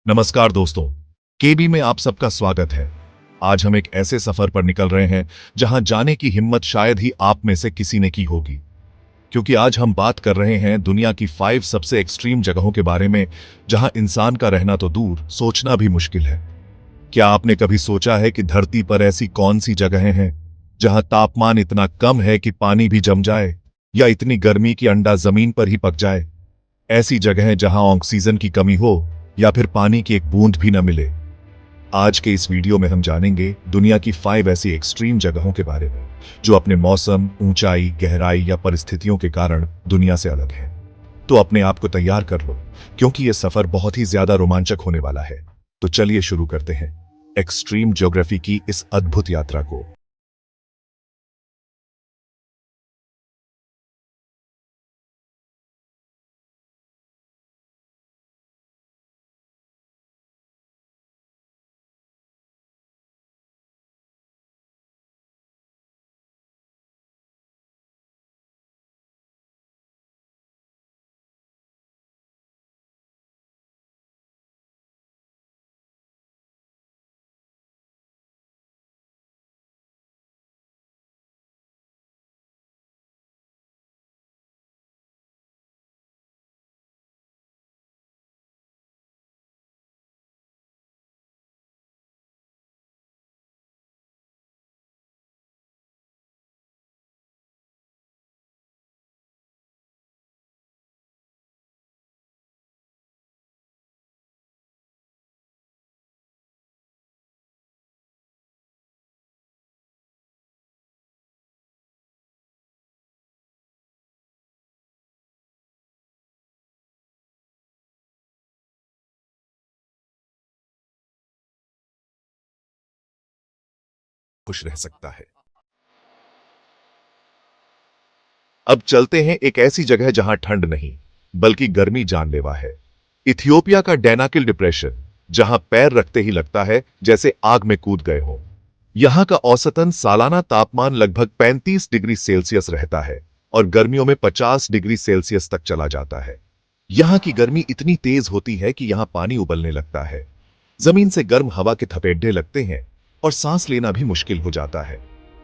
नमस्कार दोस्तों, केबी में आप सबका स्वागत है। आज हम एक ऐसे सफर पर निकल रहे हैं जहां जाने की हिम्मत शायद ही आप में से किसी ने की होगी, क्योंकि आज हम बात कर रहे हैं दुनिया की 5 सबसे एक्सट्रीम जगहों के बारे में जहां इंसान का रहना तो दूर, सोचना भी मुश्किल है। क्या आपने कभी सोचा है कि धरती पर ऐसी कौन सी जगहें हैं जहां तापमान इतना कम है कि पानी भी जम जाए, या इतनी गर्मी की अंडा जमीन पर ही पक जाए? ऐसी जगहें जहां ऑक्सीजन की कमी हो या फिर पानी की एक बूंद भी न मिले। आज के इस वीडियो में हम जानेंगे दुनिया की 5 ऐसी एक्सट्रीम जगहों के बारे में जो अपने मौसम, ऊंचाई, गहराई या परिस्थितियों के कारण दुनिया से अलग है। तो अपने आप को तैयार कर लो, क्योंकि यह सफर बहुत ही ज्यादा रोमांचक होने वाला है। तो चलिए शुरू करते हैं एक्सट्रीम ज्योग्राफी की इस अद्भुत यात्रा को। खुश रह सकता है। अब चलते हैं एक ऐसी जगह जहां ठंड नहीं बल्कि गर्मी जानलेवा है। इथियोपिया का डैनाकिल डिप्रेशन, जहां पैर रखते ही लगता है जैसे आग में कूद गए हों। यहां का औसतन सालाना तापमान लगभग 35 डिग्री सेल्सियस रहता है और गर्मियों में 50 डिग्री सेल्सियस तक चला जाता है। यहां की गर्मी इतनी तेज होती है कि यहां पानी उबलने लगता है, जमीन से गर्म हवा के थपेड़े लगते हैं और सांस लेना भी मुश्किल हो जाता है।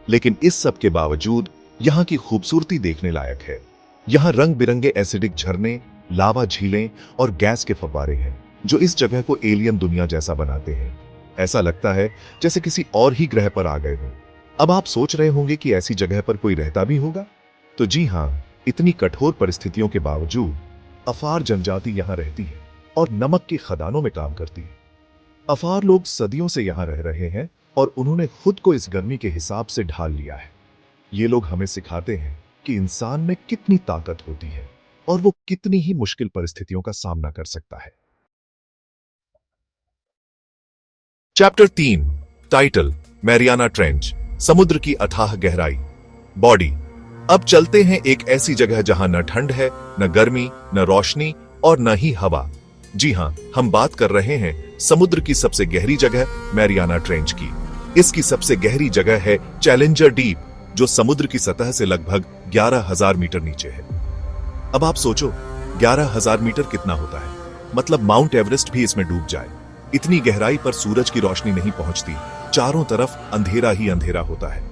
लेकिन इस सब के बावजूद यहाँ की खूबसूरती देखने लायक है। यहाँ रंग बिरंगे एसिडिक झरने, लावा झीलें और गैस के फव्वारे हैं जो इस जगह को एलियन दुनिया जैसा बनाते हैं। ऐसा लगता है जैसे किसी और ही ग्रह पर आ गए हों। अब आप सोच रहे होंगे कि ऐसी जगह पर कोई रहता भी होगा? तो जी हां, इतनी कठोर परिस्थितियों के बावजूद अफार जनजाति यहाँ रहती है और नमक की खदानों में काम करती है। अफार लोग सदियों से यहाँ रह रहे हैं और उन्होंने खुद को इस गर्मी के हिसाब से ढाल लिया है। ये लोग हमें सिखाते हैं कि इंसान में कितनी ताकत होती है और वो कितनी ही मुश्किल परिस्थितियों का सामना कर सकता है। चैप्टर 3, टाइटल मैरियाना ट्रेंच, समुद्र की अथाह गहराई। बॉडी। अब चलते हैं एक ऐसी जगह जहां न ठंड है, न गर्मी, न रोशनी और न ही हवा। जी हां, हम बात कर रहे हैं समुद्र की सबसे गहरी जगह मैरियाना ट्रेंच की। इसकी सबसे गहरी जगह है चैलेंजर डीप, जो समुद्र की सतह से लगभग 11,000 मीटर नीचे है। अब आप सोचो, 11,000 मीटर कितना होता है? मतलब माउंट एवरेस्ट भी इसमें डूब जाए। इतनी गहराई पर सूरज की रोशनी नहीं पहुंचती, चारों तरफ अंधेरा ही अंधेरा होता है।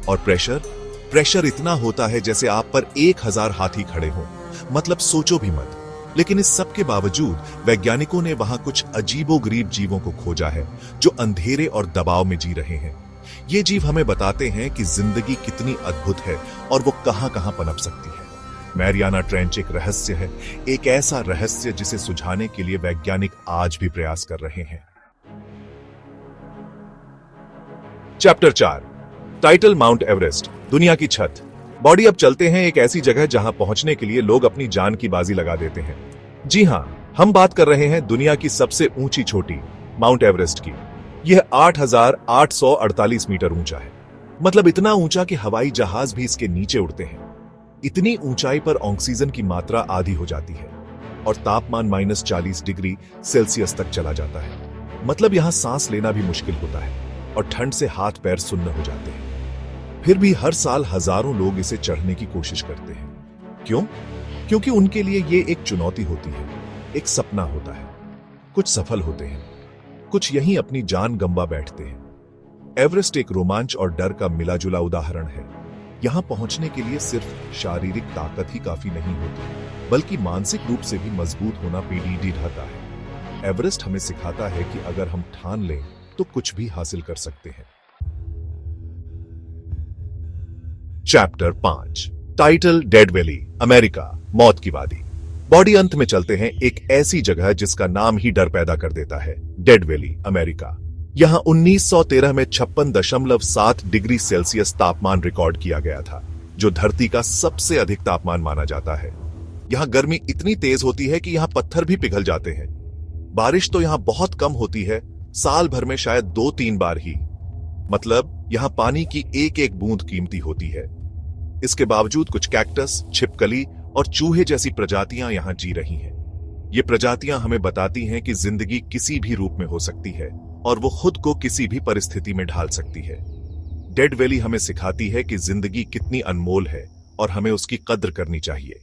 और प्रेशर इतना होता है जैसे आप पर 1,000 हाथी खड़े हों। मतलब सोचो भी मत। लेकिन इस सब के बावजूद वैज्ञानिकों ने वहां कुछ अजीबोगरीब जीवों को खोजा है जो अंधेरे और दबाव में जी रहे हैं। ये जीव हमें बताते हैं कि जिंदगी कितनी अद्भुत है और वो कहां कहां पनप सकती है। मैरियाना ट्रेंच एक रहस्य है, एक ऐसा रहस्य जिसे सुझाने के लिए वैज्ञानिक आज भी प्रयास कर रहे हैं। चैप्टर 4, टाइटल माउंट एवरेस्ट, दुनिया की छत। बॉडी। अब चलते हैं एक ऐसी जगह जहां पहुंचने के लिए लोग अपनी जान की बाजी लगा देते हैं। जी हां, हम बात कर रहे हैं दुनिया की सबसे ऊंची चोटी माउंट एवरेस्ट की। यह 8,848 मीटर ऊंचा है। मतलब इतना ऊंचा कि हवाई जहाज भी इसके नीचे उड़ते हैं। इतनी ऊंचाई पर ऑक्सीजन की मात्रा आधी हो जाती है और तापमान -40 डिग्री सेल्सियस तक चला जाता है। मतलब यहां सांस लेना भी मुश्किल होता है और ठंड से हाथ पैर सुन्न हो जाते हैं। फिर भी हर साल हजारों लोग इसे चढ़ने की कोशिश करते हैं। क्यों? क्योंकि उनके लिए ये एक चुनौती होती है, एक सपना होता है। कुछ सफल होते हैं, कुछ यहीं अपनी जान गंवा बैठते हैं। एवरेस्ट एक रोमांच और डर का मिला-जुला उदाहरण है। यहां पहुंचने के लिए सिर्फ शारीरिक ताकत ही काफी नहीं होती, बल्कि मानसिक रूप से भी मजबूत होना पीढ़ी ढाता है। एवरेस्ट हमें सिखाता है कि अगर हम ठान लें तो कुछ भी हासिल कर सकते हैं। Chapter 5, title dead valley, America, मौत की वादी। बॉडी अंत में चलते हैं एक ऐसी जगह जिसका नाम ही डर पैदा कर देता है, डेड वैली, अमेरिका। यहां 1913 में 56.7 डिग्री सेल्सियस तापमान रिकॉर्ड किया गया था, जो धरती का सबसे अधिक तापमान माना जाता है। यहां गर्मी इतनी तेज होती है कि यहां पत्थर भी पिघल जाते हैं। बारिश तो यहां बहुत कम होती है, साल भर में शायद 2-3 बार ही। मतलब यहां पानी की एक एक बूंद कीमती होती है। इसके बावजूद कुछ कैक्टस, छिपकली और चूहे जैसी प्रजातियां यहां जी रही हैं। ये प्रजातियां हमें बताती हैं कि जिंदगी किसी भी रूप में हो सकती है और वो खुद को किसी भी परिस्थिति में ढाल सकती है। डेड वैली हमें सिखाती है कि जिंदगी कितनी अनमोल है और हमें उसकी कद्र करनी चाहिए।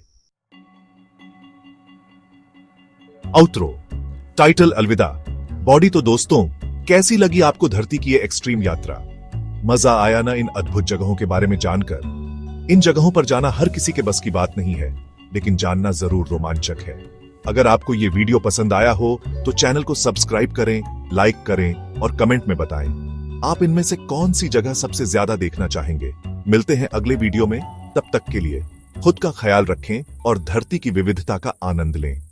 आउटरो, टाइटल अलविदा। बॉडी तो दोस्तों, कैसी लगी आपको धरती की ये एक्सट्रीम यात्रा? मजा आया ना इन अद्भुत जगहों के बारे में जानकर? इन जगहों पर जाना हर किसी के बस की बात नहीं है, लेकिन जानना जरूर रोमांचक है। अगर आपको ये वीडियो पसंद आया हो तो चैनल को सब्सक्राइब करें, लाइक करें और कमेंट में बताएं आप इनमें से कौन सी जगह सबसे ज्यादा देखना चाहेंगे। मिलते हैं अगले वीडियो में, तब तक के लिए खुद का ख्याल रखें और धरती की विविधता का आनंद लें।